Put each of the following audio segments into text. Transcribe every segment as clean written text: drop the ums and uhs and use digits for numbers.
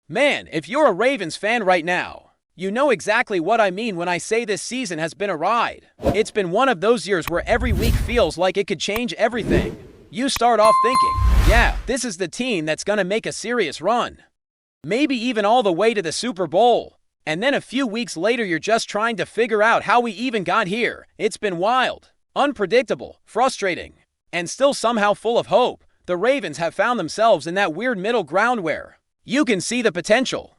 Man, if you're a Ravens fan right now, you know exactly what I mean when I say this season has been a ride. It's been one of those years where every week feels like it could change everything. You start off thinking, yeah, this is the team that's gonna make a serious run. Maybe even all the way to the Super Bowl. And then a few weeks later you're just trying to figure out how we even got here. It's been wild, unpredictable, frustrating, and still somehow full of hope. The Ravens have found themselves in that weird middle ground where you can see the potential.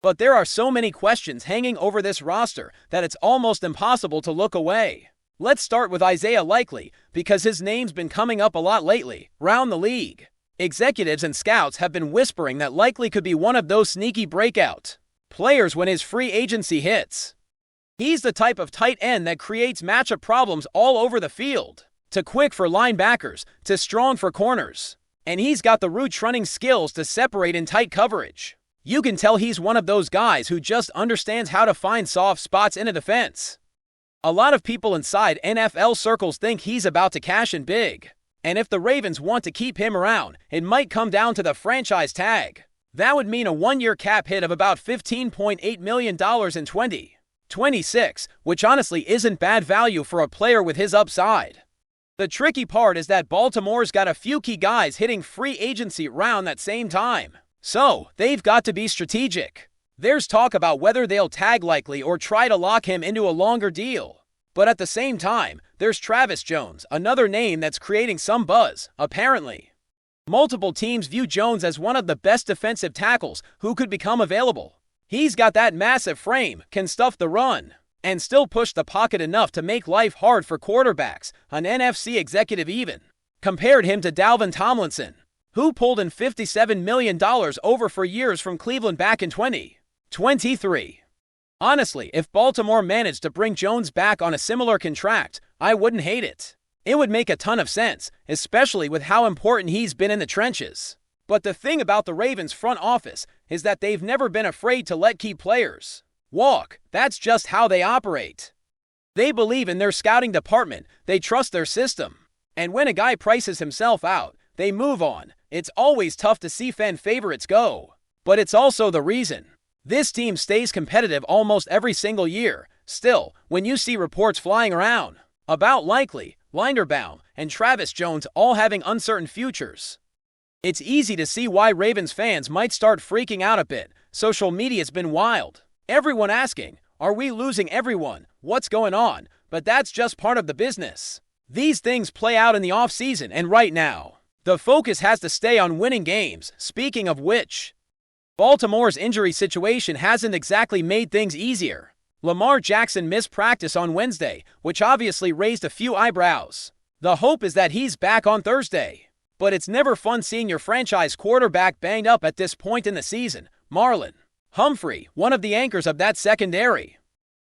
But there are so many questions hanging over this roster that it's almost impossible to look away. Let's start with Isaiah Likely, because his name's been coming up a lot lately, round the league. Executives and scouts have been whispering that Likely could be one of those sneaky breakout players when his free agency hits. He's the type of tight end that creates matchup problems all over the field. Too quick for linebackers, too strong for corners. And he's got the route running skills to separate in tight coverage. You can tell he's one of those guys who just understands how to find soft spots in a defense. A lot of people inside NFL circles think he's about to cash in big. And if the Ravens want to keep him around, it might come down to the franchise tag. That would mean a one-year cap hit of about $15.8 million in 2026, which honestly isn't bad value for a player with his upside. The tricky part is that Baltimore's got a few key guys hitting free agency around that same time. So, they've got to be strategic. There's talk about whether they'll tag Likely or try to lock him into a longer deal. But at the same time, there's Travis Jones, another name that's creating some buzz, apparently. Multiple teams view Jones as one of the best defensive tackles who could become available. He's got that massive frame, can stuff the run, and still push the pocket enough to make life hard for quarterbacks. An NFC executive even compared him to Dalvin Tomlinson, who pulled in $57 million over for years from Cleveland back in 2023. Honestly, if Baltimore managed to bring Jones back on a similar contract, I wouldn't hate it. It would make a ton of sense, especially with how important he's been in the trenches. But the thing about the Ravens front office is that they've never been afraid to let key players walk. That's just how they operate. They believe in their scouting department, they trust their system. And when a guy prices himself out, they move on. It's always tough to see fan favorites go. But it's also the reason this team stays competitive almost every single year. Still, when you see reports flying around about Likely, Linderbaum, and Travis Jones all having uncertain futures, it's easy to see why Ravens fans might start freaking out a bit. Social media's been wild. Everyone asking, are we losing everyone? What's going on? But that's just part of the business. These things play out in the offseason, and right now, the focus has to stay on winning games. Speaking of which, Baltimore's injury situation hasn't exactly made things easier. Lamar Jackson missed practice on Wednesday, which obviously raised a few eyebrows. The hope is that he's back on Thursday. But it's never fun seeing your franchise quarterback banged up at this point in the season. Marlon Humphrey, one of the anchors of that secondary,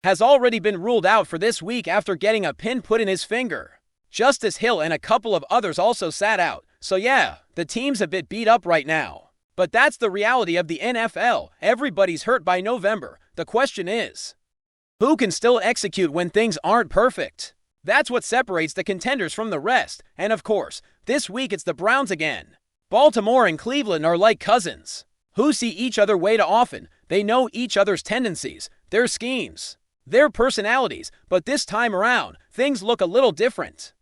has already been ruled out for this week after getting a pin put in his finger. Justice Hill and a couple of others also sat out. So yeah, the team's a bit beat up right now. But that's the reality of the NFL. Everybody's hurt by November. The question is, who can still execute when things aren't perfect? That's what separates the contenders from the rest. And of course, this week it's the Browns again. Baltimore and Cleveland are like cousins who see each other way too often. They know each other's tendencies, their schemes, their personalities, but this time around, things look a little different.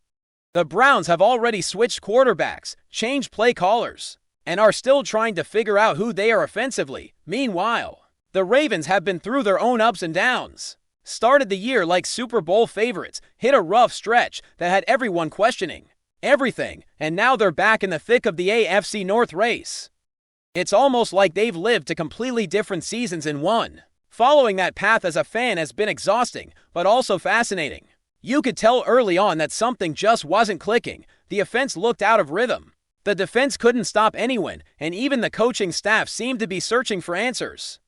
The Browns have already switched quarterbacks, changed play callers, and are still trying to figure out who they are offensively. Meanwhile, the Ravens have been through their own ups and downs. Started the year like Super Bowl favorites, hit a rough stretch that had everyone questioning everything, and now they're back in the thick of the AFC North race. It's almost like they've lived two completely different seasons in one. Following that path as a fan has been exhausting, but also fascinating. You could tell early on that something just wasn't clicking. The offense looked out of rhythm. The defense couldn't stop anyone, and even the coaching staff seemed to be searching for answers.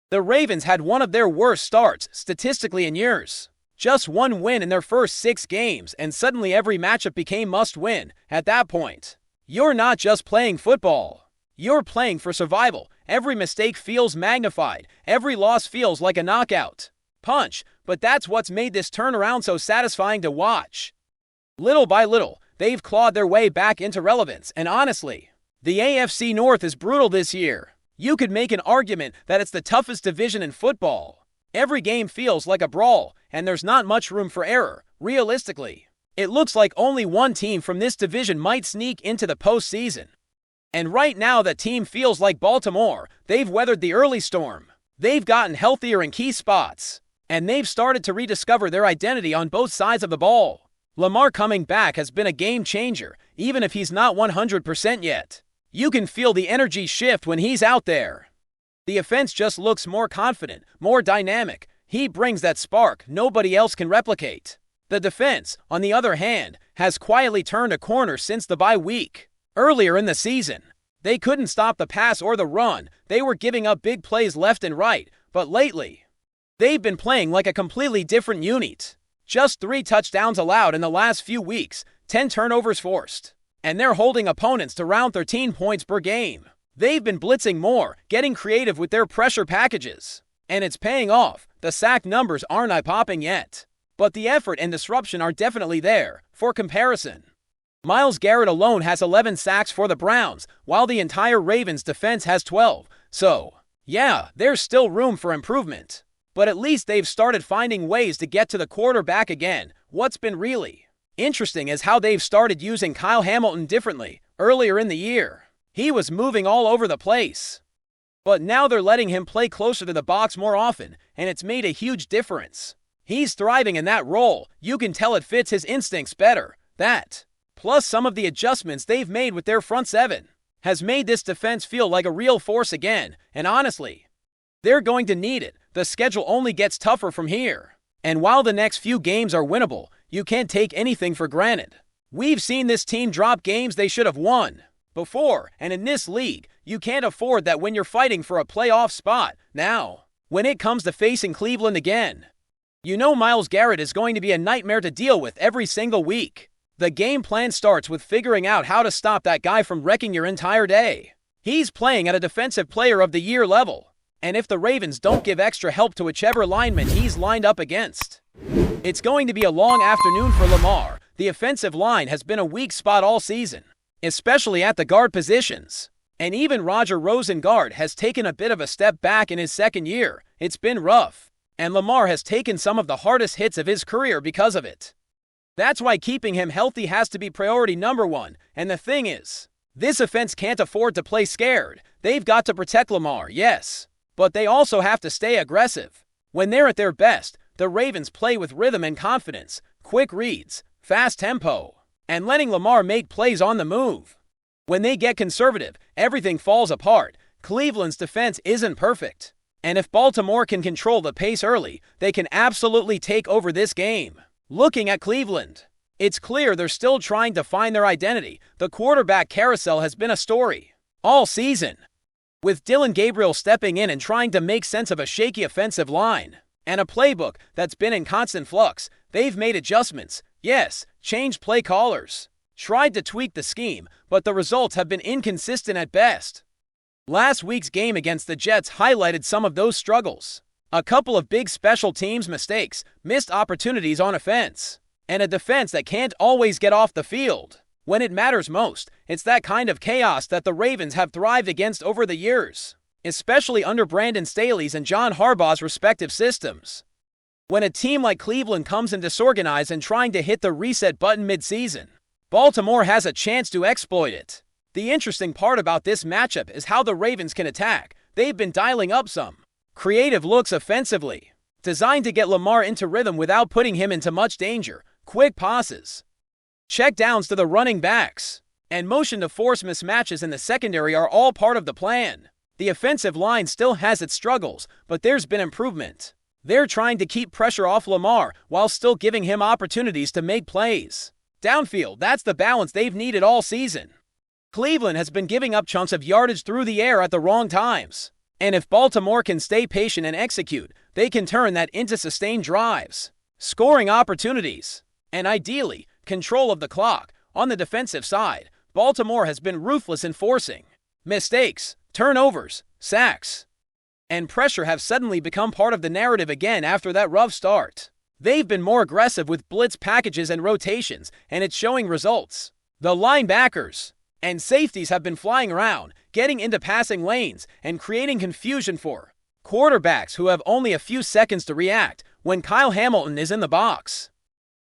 The Ravens had one of their worst starts, statistically, in years. Just one win in their first 6 games, and suddenly every matchup became must-win. At that point, you're not just playing football. You're playing for survival. Every mistake feels magnified. Every loss feels like a knockout punch. But that's what's made this turnaround so satisfying to watch. Little by little, they've clawed their way back into relevance, and honestly, the AFC North is brutal this year. You could make an argument that it's the toughest division in football. Every game feels like a brawl, and there's not much room for error, realistically. It looks like only one team from this division might sneak into the postseason. And right now that team feels like Baltimore. They've weathered the early storm. They've gotten healthier in key spots. And they've started to rediscover their identity on both sides of the ball. Lamar coming back has been a game changer, even if he's not 100% yet. You can feel the energy shift when he's out there. The offense just looks more confident, more dynamic. He brings that spark nobody else can replicate. The defense, on the other hand, has quietly turned a corner since the bye week. Earlier in the season, they couldn't stop the pass or the run. They were giving up big plays left and right, but lately, they've been playing like a completely different unit. Just 3 touchdowns allowed in the last few weeks, 10 turnovers forced. And they're holding opponents to around 13 points per game. They've been blitzing more, getting creative with their pressure packages. And it's paying off. The sack numbers aren't eye-popping yet. But the effort and disruption are definitely there. For comparison, Myles Garrett alone has 11 sacks for the Browns, while the entire Ravens defense has 12. So, yeah, there's still room for improvement. But at least they've started finding ways to get to the quarterback again. What's been really interesting is how they've started using Kyle Hamilton differently. Earlier in the year, he was moving all over the place. But now they're letting him play closer to the box more often, and it's made a huge difference. He's thriving in that role. You can tell it fits his instincts better. That, plus some of the adjustments they've made with their front seven, has made this defense feel like a real force again. And honestly, they're going to need it. The schedule only gets tougher from here. And while the next few games are winnable, you can't take anything for granted. We've seen this team drop games they should have won before, and in this league, you can't afford that when you're fighting for a playoff spot. Now, when it comes to facing Cleveland again, you know Myles Garrett is going to be a nightmare to deal with every single week. The game plan starts with figuring out how to stop that guy from wrecking your entire day. He's playing at a Defensive Player of the Year level. And if the Ravens don't give extra help to whichever lineman he's lined up against, it's going to be a long afternoon for Lamar. The offensive line has been a weak spot all season, especially at the guard positions. And even Roger Rosengard has taken a bit of a step back in his second year. It's been rough. And Lamar has taken some of the hardest hits of his career because of it. That's why keeping him healthy has to be priority number one. And the thing is, this offense can't afford to play scared. They've got to protect Lamar, yes. But they also have to stay aggressive. When they're at their best, the Ravens play with rhythm and confidence, quick reads, fast tempo, and letting Lamar make plays on the move. When they get conservative, everything falls apart. Cleveland's defense isn't perfect. And if Baltimore can control the pace early, they can absolutely take over this game. Looking at Cleveland, it's clear they're still trying to find their identity. The quarterback carousel has been a story all season, with Dylan Gabriel stepping in and trying to make sense of a shaky offensive line and a playbook that's been in constant flux. They've made adjustments, yes, changed play callers, tried to tweak the scheme, but the results have been inconsistent at best. Last week's game against the Jets highlighted some of those struggles. A couple of big special teams mistakes, missed opportunities on offense, and a defense that can't always get off the field when it matters most. It's that kind of chaos that the Ravens have thrived against over the years, especially under Brandon Staley's and John Harbaugh's respective systems. When a team like Cleveland comes in disorganized and trying to hit the reset button mid-season, Baltimore has a chance to exploit it. The interesting part about this matchup is how the Ravens can attack. They've been dialing up some creative looks offensively, designed to get Lamar into rhythm without putting him into much danger. Quick passes, check downs to the running backs, and motion to force mismatches in the secondary are all part of the plan. The offensive line still has its struggles, but there's been improvement. They're trying to keep pressure off Lamar while still giving him opportunities to make plays downfield. That's the balance they've needed all season. Cleveland has been giving up chunks of yardage through the air at the wrong times. And if Baltimore can stay patient and execute, they can turn that into sustained drives, scoring opportunities, and ideally, control of the clock. On the defensive side, Baltimore has been ruthless in forcing mistakes, turnovers, sacks, and pressure have suddenly become part of the narrative again after that rough start. They've been more aggressive with blitz packages and rotations, and it's showing results. The linebackers and safeties have been flying around, getting into passing lanes and creating confusion for quarterbacks who have only a few seconds to react when Kyle Hamilton is in the box.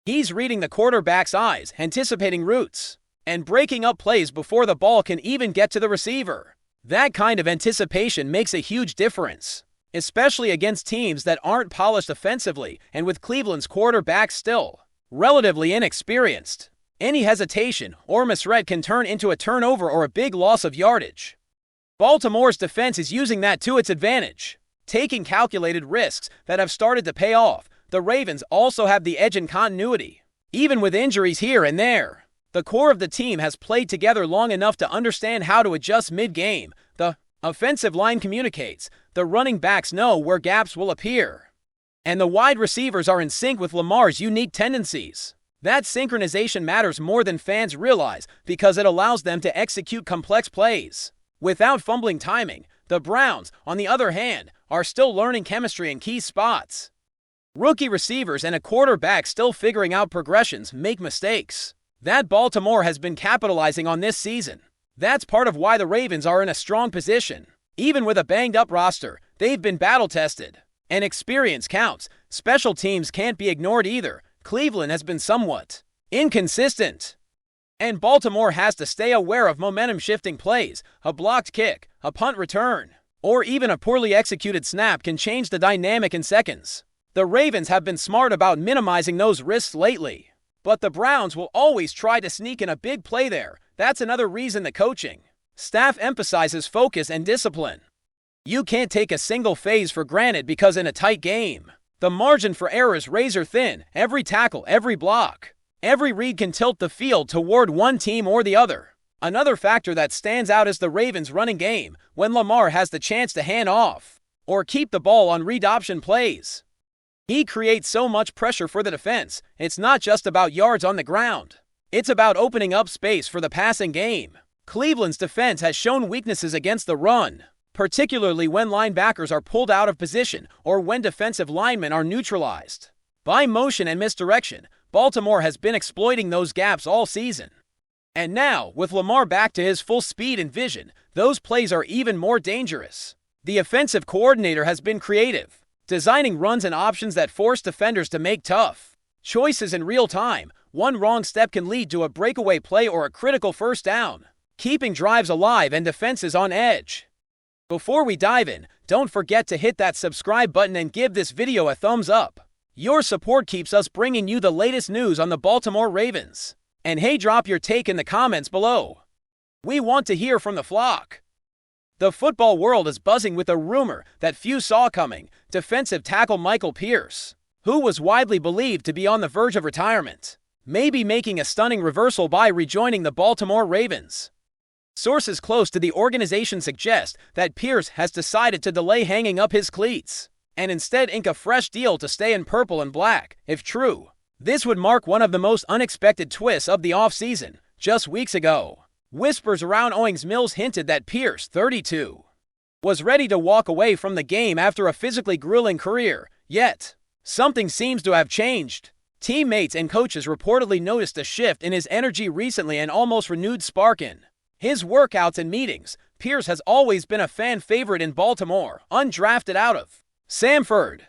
He's reading the quarterback's eyes, anticipating routes, and breaking up plays before the ball can even get to the receiver. That kind of anticipation makes a huge difference, especially against teams that aren't polished offensively and with Cleveland's quarterback still relatively inexperienced. Any hesitation or misread can turn into a turnover or a big loss of yardage. Baltimore's defense is using that to its advantage, taking calculated risks that have started to pay off. The Ravens also have the edge in continuity. Even with injuries here and there, the core of the team has played together long enough to understand how to adjust mid-game. The offensive line communicates, the running backs know where gaps will appear, and the wide receivers are in sync with Lamar's unique tendencies. That synchronization matters more than fans realize because it allows them to execute complex plays without fumbling timing. The Browns, on the other hand, are still learning chemistry in key spots. Rookie receivers and a quarterback still figuring out progressions make mistakes that Baltimore has been capitalizing on this season. That's part of why the Ravens are in a strong position. Even with a banged-up roster, they've been battle-tested. And experience counts. Special teams can't be ignored either. Cleveland has been somewhat inconsistent, and Baltimore has to stay aware of momentum-shifting plays. A blocked kick, a punt return, or even a poorly executed snap can change the dynamic in seconds. The Ravens have been smart about minimizing those risks lately, but the Browns will always try to sneak in a big play there. That's another reason the coaching staff emphasizes focus and discipline. You can't take a single phase for granted because in a tight game, the margin for error is razor thin. Every tackle, every block, every read can tilt the field toward one team or the other. Another factor that stands out is the Ravens' running game. When Lamar has the chance to hand off or keep the ball on read option plays, he creates so much pressure for the defense. It's not just about yards on the ground. It's about opening up space for the passing game. Cleveland's defense has shown weaknesses against the run, particularly when linebackers are pulled out of position or when defensive linemen are neutralized by motion and misdirection. Baltimore has been exploiting those gaps all season. And now, with Lamar back to his full speed and vision, those plays are even more dangerous. The offensive coordinator has been creative, designing runs and options that force defenders to make tough choices in real time. One wrong step can lead to a breakaway play or a critical first down, keeping drives alive and defenses on edge. Before we dive in, don't forget to hit that subscribe button and give this video a thumbs up. Your support keeps us bringing you the latest news on the Baltimore Ravens. And hey, drop your take in the comments below. We want to hear from the flock. The football world is buzzing with a rumor that few saw coming. Defensive tackle Michael Pierce, who was widely believed to be on the verge of retirement, may be making a stunning reversal by rejoining the Baltimore Ravens. Sources close to the organization suggest that Pierce has decided to delay hanging up his cleats and instead ink a fresh deal to stay in purple and black. If true, this would mark one of the most unexpected twists of the offseason. Just weeks ago, whispers around Owings Mills hinted that Pierce, 32, was ready to walk away from the game after a physically grueling career. Yet, something seems to have changed. Teammates and coaches reportedly noticed a shift in his energy recently and almost renewed spark in his workouts and meetings. Pierce has always been a fan favorite in Baltimore, undrafted out of Samford.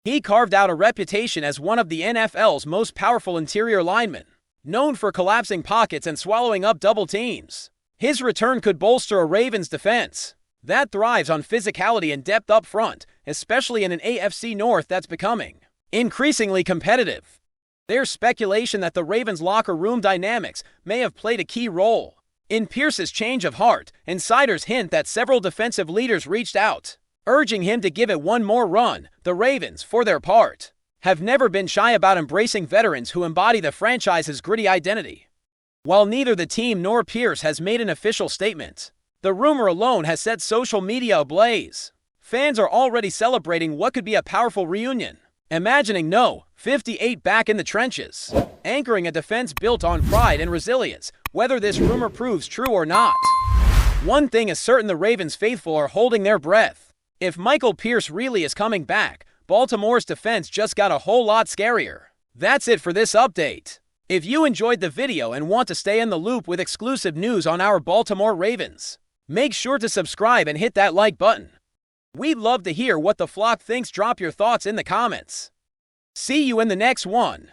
He carved out a reputation as one of the NFL's most powerful interior linemen, known for collapsing pockets and swallowing up double teams. His return could bolster a Ravens defense that thrives on physicality and depth up front, especially in an AFC North that's becoming increasingly competitive. There's speculation that the Ravens' locker room dynamics may have played a key role in Pierce's change of heart. Insiders hint that several defensive leaders reached out, urging him to give it one more run. The Ravens, for their part, have never been shy about embracing veterans who embody the franchise's gritty identity. While neither the team nor Pierce has made an official statement, the rumor alone has set social media ablaze. Fans are already celebrating what could be a powerful reunion, imagining No. 58 back in the trenches, anchoring a defense built on pride and resilience. Whether this rumor proves true or not, one thing is certain: the Ravens faithful are holding their breath. If Michael Pierce really is coming back, Baltimore's defense just got a whole lot scarier. That's it for this update. If you enjoyed the video and want to stay in the loop with exclusive news on our Baltimore Ravens, Make sure to subscribe and hit that like button. We'd love to hear what the flock thinks. Drop your thoughts in the comments. See you in the next one.